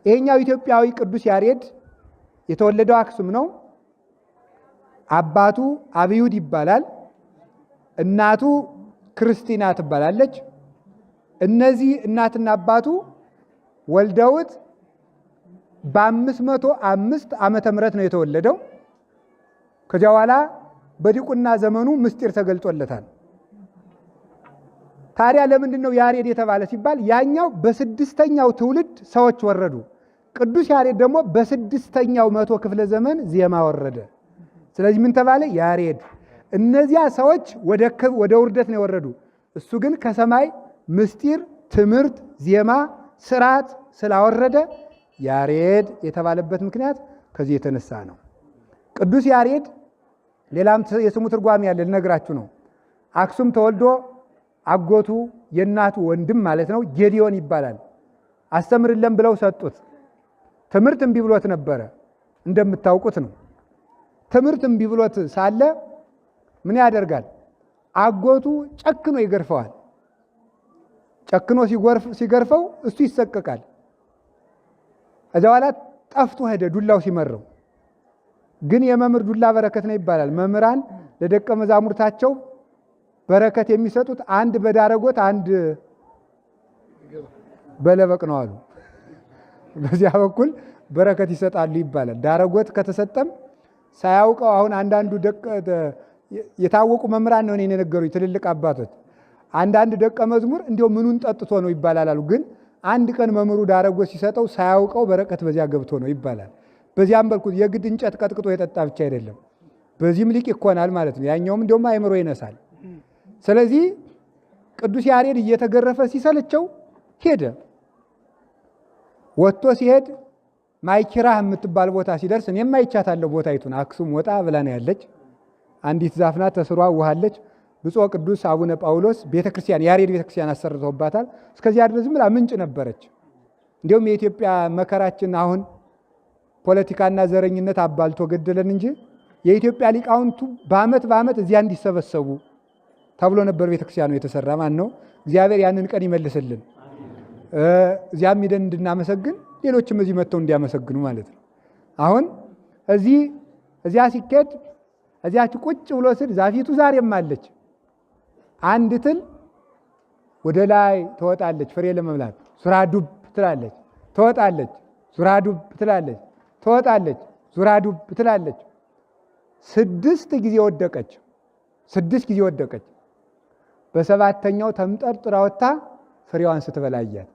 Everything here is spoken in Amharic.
ይሄኛው ኢትዮጵያዊ ቅዱስ ያሬድ የተወለደው አክሱም ነው። አባቱ አብዩድ ይባላል። እናቱ ክርስቲና ትባላለች። እነዚህ እናትና አባቱ ወልደውት በ505 ዓመተ ምህረት ነው የተወለደው። ከዚያ በኋላ በዲቁና ዘመኑ ምስጢር ተገልጦለታል። ታዲያ ለምንድን ነው ያሬድ የተባለ ሲባል ያኛው በስድስተኛው ትውልድ ሰዎች ወረዱ። ቅዱስ ያሬድ ደግሞ በስድስተኛው መቶ ክፍለ ዘመን ዜማ ወረደ። ስለዚህ ምን ተባለ? ያሬድ። እነዚያ ሰዎች ወደ ውርደት ነው የወረዱ። እሱ ግን ከሰማይ ምስጢር፣ ትምህርት፣ ዜማ፣ ስርዓት ስላወረደ ያሬድ የተባለበት ምክንያት ከዚህ የተነሳ ነው። ቅዱስ ያሬድ ሌላም የስሙ ትርጓሜ ያለ ልነግራችሁ ነው። አክሱም ተወልዶ አጎቱ የእናቱ ወንድም ማለት ነው ጌዲዮን ይባላል። አስተምርልን ብለው ሰጡት። ትምህርት እምቢ ብሎት ነበረ፣ እንደምታውቁት ነው። ትምህርት እምቢ ብሎት ሳለ ምን ያደርጋል? አጎቱ ጨክኖ ይገርፈዋል። ጨክኖ ሲገርፈው እሱ ይሰቀቃል። ከዛ በኋላ ጠፍቶ ሄደ፣ ዱላው ሲመረው። ግን የመምህር ዱላ በረከት ነው ይባላል። መምህራን ለደቀ መዛሙርታቸው በረከት የሚሰጡት አንድ በዳረጎት አንድ በለበቅ ነው አሉ። በዚያ በኩል በረከት ይሰጣሉ ይባላል። ዳረጎት ከተሰጠም ሳያውቀው አሁን አንዳንዱ የታወቁ መምህራን ነው የነገሩኝ ትልልቅ አባቶች። አንዳንድ ደቀ መዝሙር እንዲያው ምኑን ጠጥቶ ነው ይባላል አሉ። ግን አንድ ቀን መምህሩ ዳረጎት ሲሰጠው ሳያውቀው በረከት በዚያ ገብቶ ነው ይባላል። በዚያም በልኩ የግድ እንጨት ቀጥቅጦ የጠጣ ብቻ አይደለም፣ በዚህም ሊቅ ይኮናል ማለት ነው። ያኛውም እንዲያውም አእምሮ ይነሳል። ስለዚህ ቅዱስ ያሬድ እየተገረፈ ሲሰለቸው ሄደ። ወጥቶ ሲሄድ ማይኪራህ የምትባል ቦታ ሲደርስ እኔም አይቻታለሁ ቦታይቱን። አክሱም ወጣ ብላ ነው ያለች። አንዲት ዛፍ ናት፣ ተስሯ ውሃለች። ብፁዕ ቅዱስ አቡነ ጳውሎስ ቤተክርስቲያን ያሬድ ቤተክርስቲያን አሰርተውባታል። እስከዚያ ድረስ ብላ ምንጭ ነበረች። እንዲሁም የኢትዮጵያ መከራችን አሁን ፖለቲካና ዘረኝነት አባልቶ ገደለን እንጂ የኢትዮጵያ ሊቃውንቱ በዓመት እዚያ እንዲሰበሰቡ ተብሎ ነበር ቤተክርስቲያኑ የተሰራ። ማን ነው? እግዚአብሔር ያንን ቀን ይመልስልን። እዚያም ሄደን እንድናመሰግን ሌሎችም እዚህ መጥተው እንዲያመሰግኑ ማለት ነው። አሁን እዚያ ሲኬድ እዚያች ቁጭ ብሎ ስል ዛፊቱ ዛሬም አለች። አንድ ትል ወደ ላይ ትወጣለች ፍሬ ለመብላት፣ ዙራ ዱብ ትላለች፣ ትወጣለች፣ ዙራ ዱብ ትላለች፣ ትወጣለች፣ ዙራ ዱብ ትላለች። 6 ጊዜ ወደቀች። 6 ጊዜ ወደቀች። በሰባተኛው ተምጠርጥራ ወጥታ ፍሬዋን ስትበላያት